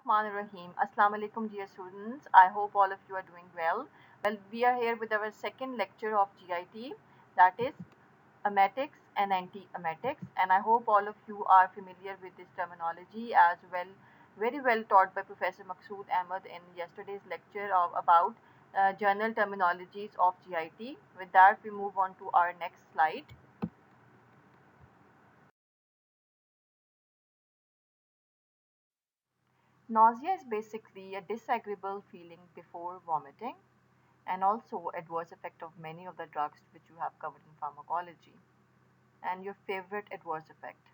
Rahim. Assalamu alaikum, dear students. I hope all of you are doing well. Well, we are here with our second lecture of GIT, that is emetics and anti-emetics. And I hope all of you are familiar with this terminology as well, very well taught by Professor Maqsood Ahmed in yesterday's lecture about journal terminologies of GIT. With that, we move on to our next slide. Nausea is basically a disagreeable feeling before vomiting and also adverse effect of many of the drugs which you have covered in pharmacology and your favorite adverse effect.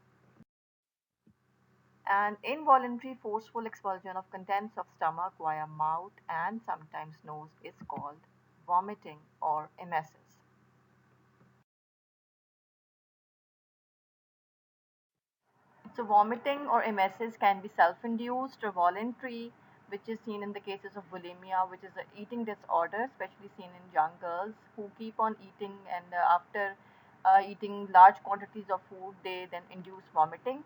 An involuntary forceful expulsion of contents of stomach via mouth and sometimes nose is called vomiting or emesis. So vomiting or emesis can be self-induced or voluntary, which is seen in the cases of bulimia, which is an eating disorder, especially seen in young girls who keep on eating and after eating large quantities of food, they then induce vomiting.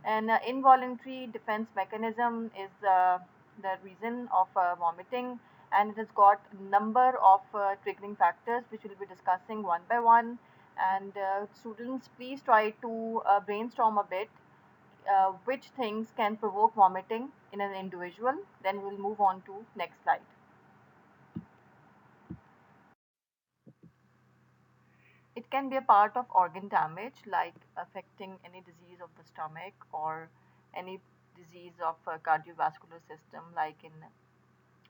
And involuntary defense mechanism is the reason of vomiting, and it has got a number of triggering factors, which we'll be discussing one by one. And students, please try to brainstorm a bit which things can provoke vomiting in an individual. Then we'll move on to next slide. It can be a part of organ damage like affecting any disease of the stomach or any disease of cardiovascular system like in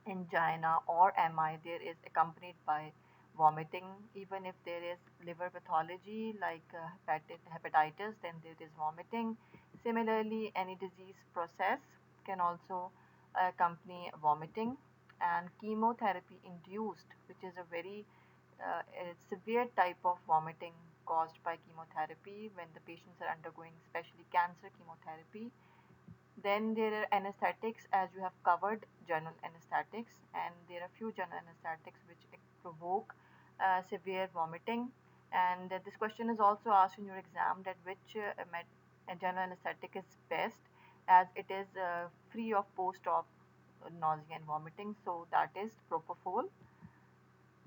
angina or MI. There is accompanied by vomiting. Even if there is liver pathology like hepatitis, then there is vomiting. Similarly, any disease process can also accompany vomiting, and chemotherapy induced, which is a very a severe type of vomiting caused by chemotherapy when the patients are undergoing especially cancer chemotherapy. Then there are anesthetics, as you have covered general anesthetics, and there are few general anesthetics which provoke severe vomiting. And this question is also asked in your exam, that which general anesthetic is best, as it is free of post-op nausea and vomiting. So that is propofol.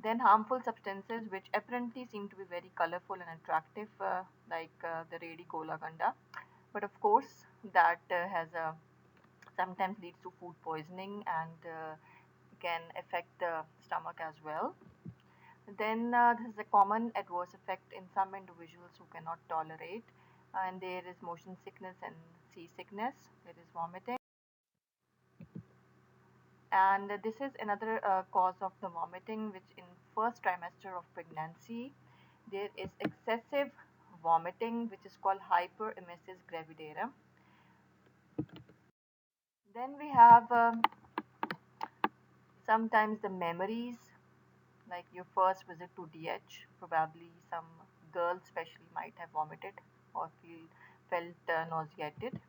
Then harmful substances which apparently seem to be very colorful and attractive, like the Redi Cola Ganda, but of course that has a sometimes leads to food poisoning and can affect the stomach as well. Then this is a common adverse effect in some individuals who cannot tolerate, and there is motion sickness and seasickness. There is vomiting, and this is another cause of the vomiting, which in first trimester of pregnancy there is excessive vomiting, which is called hyperemesis gravidarum. Then we have sometimes the memories, like your first visit to DH. Probably some girls, especially, might have vomited or felt nauseated.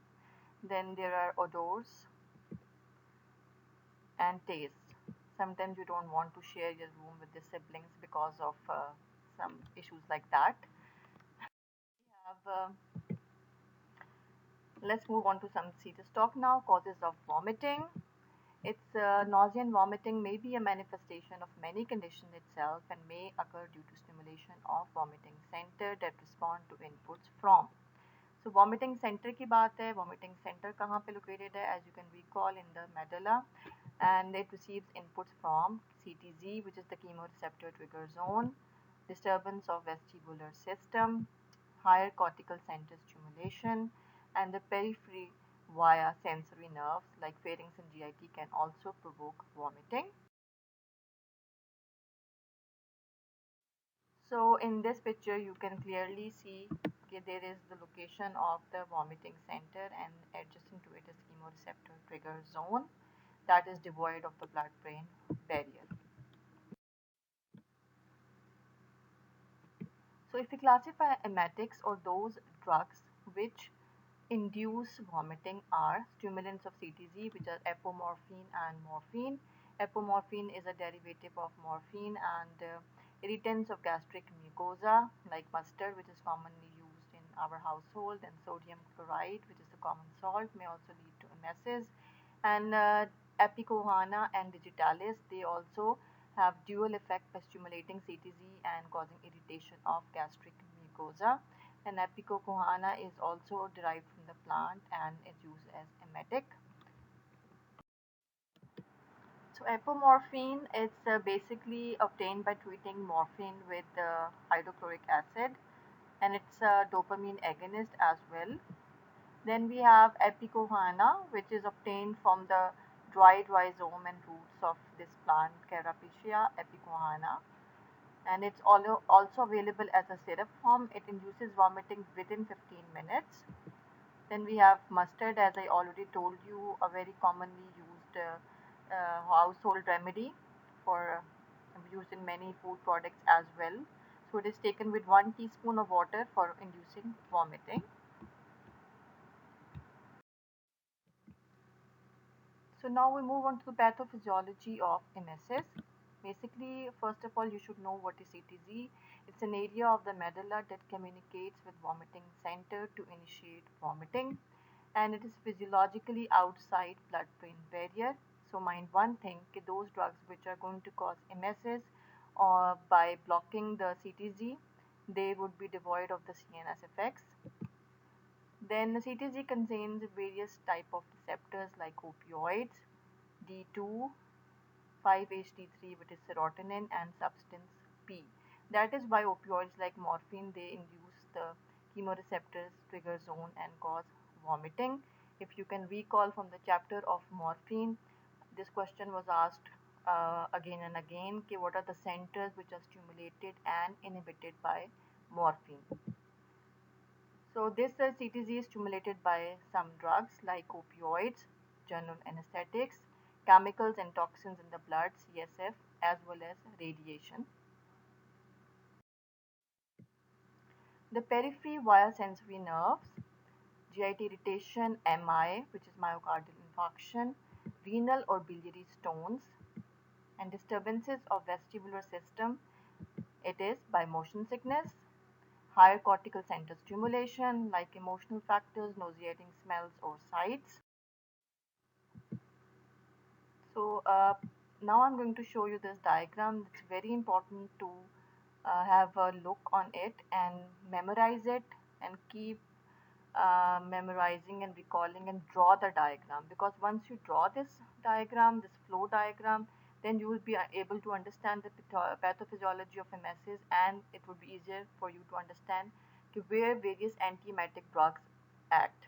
Then there are odors and tastes. Sometimes you don't want to share your room with the siblings because of some issues like that. We have, let's move on to some serious talk now. Causes of vomiting. It's nausea and vomiting may be a manifestation of many conditions itself and may occur due to stimulation of vomiting center that respond to inputs from. So vomiting center की बात है. Vomiting center कहाँ पे located है? As you can recall, in the medulla, and it receives inputs from CTZ, which is the chemoreceptor trigger zone, disturbance of vestibular system, higher cortical center stimulation, and the periphery via sensory nerves like pharynx and GIT can also provoke vomiting. So in this picture you can clearly see, okay, there is the location of the vomiting center, and adjacent to it is chemoreceptor trigger zone that is devoid of the blood-brain barrier. So if we classify emetics, or those drugs which induce vomiting, are stimulants of CTZ, which are apomorphine and morphine. Apomorphine is a derivative of morphine, and irritants of gastric mucosa like mustard, which is commonly used in our household, and sodium chloride, which is the common salt, may also lead to emesis. And Epicohana and Digitalis, they also have dual effect by stimulating CTZ and causing irritation of gastric mucosa. And Epicohana is also derived from the plant and is used as emetic. So apomorphine is basically obtained by treating morphine with hydrochloric acid, and it's a dopamine agonist as well. Then we have Epicohana, which is obtained from the dried rhizome and roots of this plant, Carapacia epicohana, and it's also available as a syrup form. It induces vomiting within 15 minutes. Then we have mustard, as I already told you, a very commonly used household remedy for used in many food products as well. So it is taken with 1 teaspoon of water for inducing vomiting. So now we move on to the pathophysiology of emesis. Basically, first of all, you should know what is CTZ. It's an area of the medulla that communicates with vomiting center to initiate vomiting, and it is physiologically outside blood-brain barrier. So mind one thing, those drugs which are going to cause emesis or by blocking the CTZ, they would be devoid of the CNS effects. Then the CTZ contains various type of receptors like opioids, D2, 5-HT3, which is serotonin, and substance P. That is why opioids like morphine, they induce the chemoreceptors trigger zone and cause vomiting. If you can recall from the chapter of morphine, this question was asked again and again, okay, what are the centers which are stimulated and inhibited by morphine? So this CTZ is stimulated by some drugs like opioids, general anesthetics, chemicals and toxins in the blood, CSF, as well as radiation. The periphery via sensory nerves, GIT irritation, MI, which is myocardial infarction, renal or biliary stones, and disturbances of vestibular system. It is by motion sickness, higher cortical center stimulation like emotional factors, nauseating smells or sights. So now I'm going to show you this diagram. It's very important to have a look on it and memorize it and keep memorizing and recalling and draw the diagram, because once you draw this diagram, this flow diagram, then you will be able to understand the pathophysiology of emesis, and it would be easier for you to understand where various antiemetic drugs act.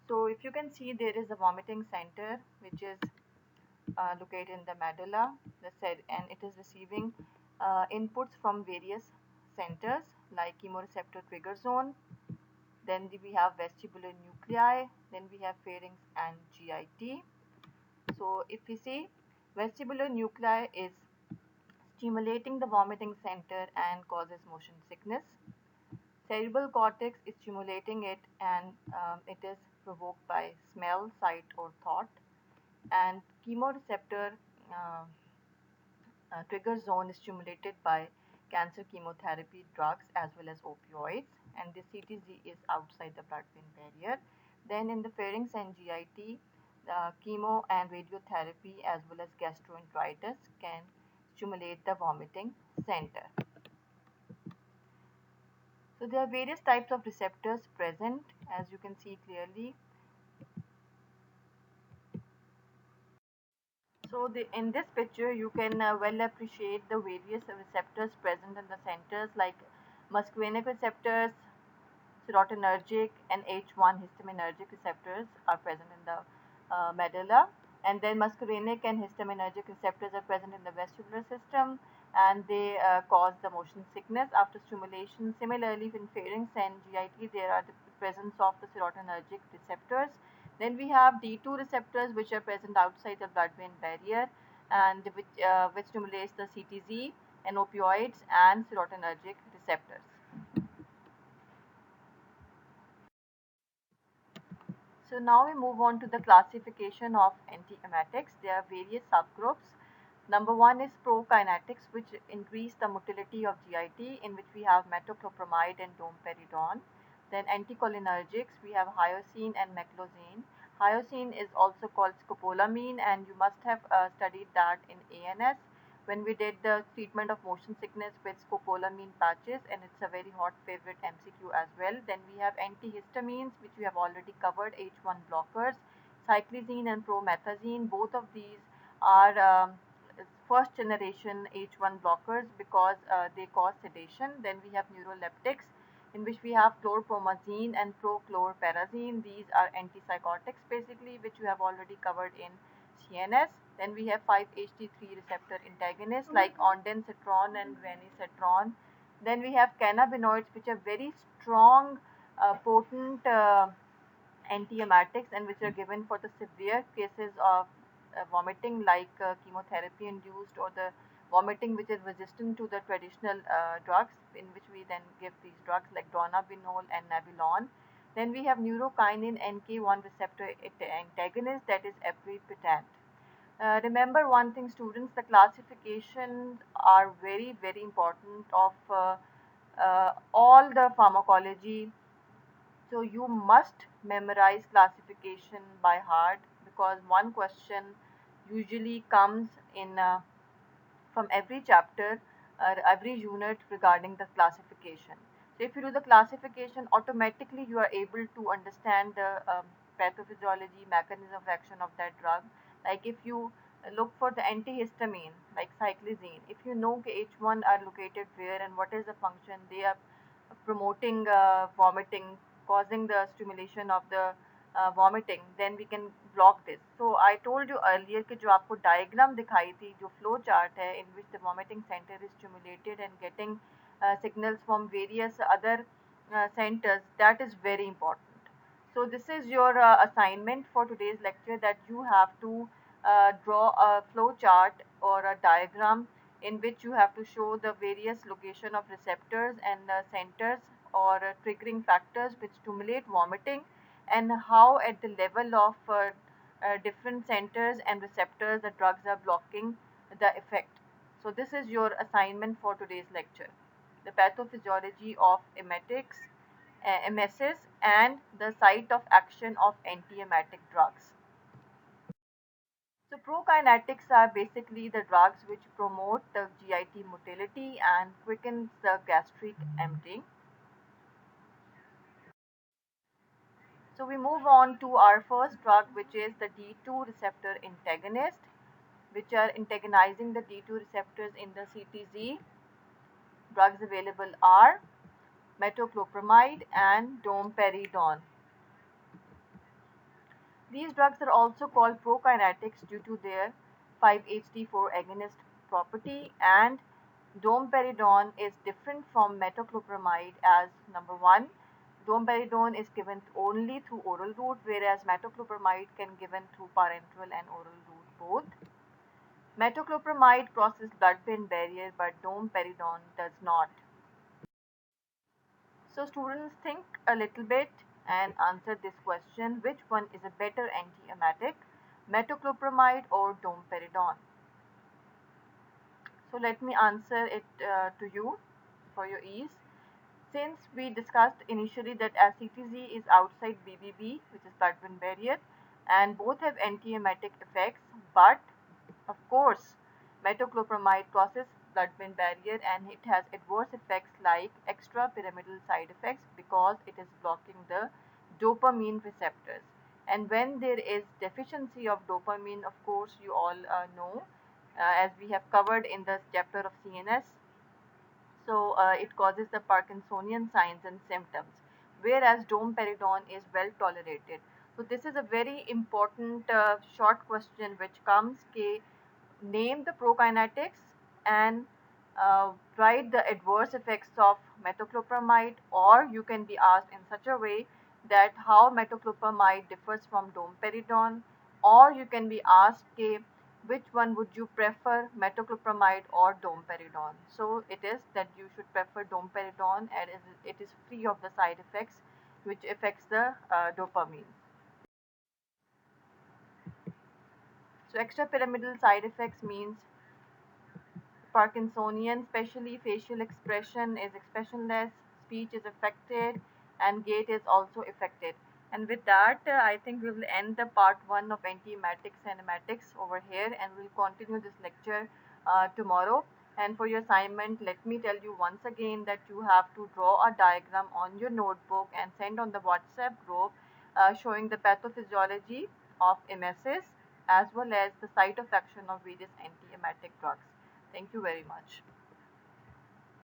So if you can see, there is a vomiting center which is located in the medulla, and it is receiving inputs from various centers like chemoreceptor trigger zone. Then we have vestibular nuclei. Then we have pharynx and GIT. So if we see, vestibular nuclei is stimulating the vomiting center and causes motion sickness. Cerebral cortex is stimulating it, and it is provoked by smell, sight, or thought. And chemoreceptor uh, trigger zone is stimulated by cancer chemotherapy drugs as well as opioids, and the CTZ is outside the blood-brain barrier. Then in the pharynx and GIT, chemo and radiotherapy as well as gastroenteritis can stimulate the vomiting center. So there are various types of receptors present, as you can see clearly. So in this picture, you can well appreciate the various receptors present in the centers like muscarinic receptors, serotonergic, and H1 histaminergic receptors are present in the medulla. And then muscarinic and histaminergic receptors are present in the vestibular system, and they cause the motion sickness after stimulation. Similarly, in pharynx and GIT, there are the presence of the serotonergic receptors. Then we have D2 receptors, which are present outside the blood-brain barrier, and which stimulates the CTZ and opioids and serotonergic receptors. So now we move on to the classification of antiemetics. There are various subgroups. Number one is prokinetics, which increase the motility of GIT, in which we have metoclopramide and domperidone. Then anticholinergics, we have hyoscine and meclizine. Hyoscine is also called scopolamine, and you must have studied that in ANS when we did the treatment of motion sickness with scopolamine patches, and it's a very hot favorite MCQ as well. Then we have antihistamines, which we have already covered, H1 blockers, cyclizine and promethazine. Both of these are first generation H1 blockers because they cause sedation. Then we have neuroleptics, in which we have chlorpromazine and prochlorperazine. These are antipsychotics basically, which we have already covered in CNS. Then we have 5-HT3 receptor antagonists like ondansetron and venlafaxine. Then we have cannabinoids, which are very strong, potent antiemetics and which are given for the severe cases of vomiting, like chemotherapy induced, or the vomiting which is resistant to the traditional drugs, in which we then give these drugs like dronabinol and nabilon. Then we have neurokinin NK1 receptor antagonist, that is aprepitant. Remember one thing, students, the classifications are very, very important of all the pharmacology, so you must memorize classification by heart, because one question usually comes in from every chapter or every unit regarding the classification. So if you do the classification, automatically you are able to understand the pathophysiology, mechanism of action of that drug. Like if you look for the antihistamine, like cyclizine, if you know H1 are located where and what is the function, they are promoting vomiting, causing the stimulation of the vomiting, then we can block this. So I told you earlier कि जो आपको diagram दिखाई थी, जो flow chart है, in which the vomiting center is stimulated and getting signals from various other centers, that is very important. So this is your assignment for today's lecture, that you have to draw a flow chart or a diagram in which you have to show the various location of receptors and centers or triggering factors which stimulate vomiting, and how at the level of different centers and receptors the drugs are blocking the effect. So this is your assignment for today's lecture, the pathophysiology of emetics, emesis, and the site of action of antiemetic drugs. So prokinetics are basically the drugs which promote the GIT motility and quickens the gastric emptying. So we move on to our first drug, which is the D2 receptor antagonist, which are antagonizing the D2 receptors in the CTZ. Drugs available are metoclopramide and domperidone. These drugs are also called prokinetics due to their 5-HT4 agonist property, and domperidone is different from metoclopramide as number one, domperidone is given only through oral route, whereas metoclopramide can given through parenteral and oral route both. Metoclopramide crosses blood-brain barrier, but domperidone does not. So students, think a little bit and answer this question: which one is a better antiemetic, metoclopramide or domperidone? So let me answer it to you for your ease. Since we discussed initially that CTZ is outside BBB, which is blood-brain barrier, and both have antiemetic effects, but of course, metoclopramide crosses blood-brain barrier and it has adverse effects like extrapyramidal side effects because it is blocking the dopamine receptors. And when there is deficiency of dopamine, of course, you all know, as we have covered in the chapter of CNS, so it causes the Parkinsonian signs and symptoms, whereas domperidone is well tolerated. So this is a very important short question which comes, name the prokinetics and write the adverse effects of metoclopramide, or you can be asked in such a way that how metoclopramide differs from domperidone, or you can be asked which one would you prefer, metoclopramide or domperidone. So it is that you should prefer domperidone, and it is free of the side effects which affects the dopamine. So extrapyramidal side effects means Parkinsonian, especially facial expression is expressionless, speech is affected, and gait is also affected. And with that, I think we will end the part one of antiemetics and emetics over here, and we'll continue this lecture tomorrow. And for your assignment, let me tell you once again that you have to draw a diagram on your notebook and send on the WhatsApp group showing the pathophysiology of emesis as well as the site of action of various antiemetic drugs. Thank you very much.